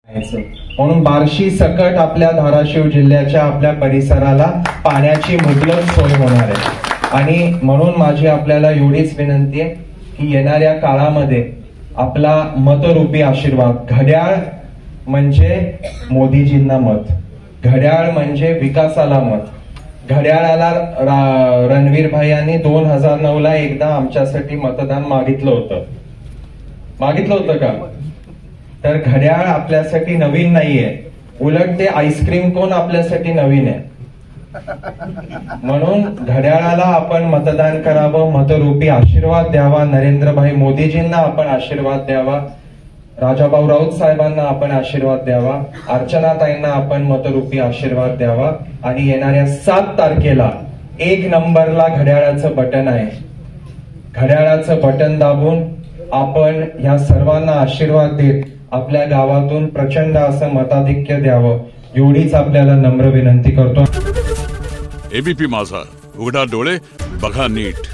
म्हणून बार्शी सकट आपल्या धाराशिव जिल्ह्याच्या आपल्या परिसराला पाण्याची मुबलक सोय होणार आहे। आणि म्हणून माझी आपल्याला एवढीच विनंती आहे की येणाऱ्या काळामध्ये आपला मतरूपी आशीर्वाद, घड्याळ म्हणजे मोदीजींना मत, घड्याळ म्हणजे विकासाला मत, घड्याळाला रणवीर भाई यांनी 2009 ला एकदा आमच्यासाठी मतदान मागितलं होतं का? तर घड्याळ आपल्यासाठी नवीन नाहीये, उलट ते आईस्क्रीम कोण आपल्यासाठी नवीन आहे। म्हणून घड्याळाला आपण मतदान करावं, मतरूपी आशीर्वाद द्यावा, नरेंद्रभाई मोदीजींना आपण आशीर्वाद द्यावा, राजाभाऊ राऊत साहेबांना आपण आशीर्वाद द्यावा, अर्चनाताईंना आपण मतरूपी आशीर्वाद द्यावा। आणि येणाऱ्या 7 तारखेला 1 नंबरला घड्याळाचं बटन आहे, घड्याळाचं बटन दाबून आपण या सर्वांना आशीर्वाद देत आपल्या गावातून प्रचंड असं मताधिक्य द्यावं, एवढीच आपल्याला नम्र विनंती करतो। एबीपी माझा, उघडा डोळे बघा नीट।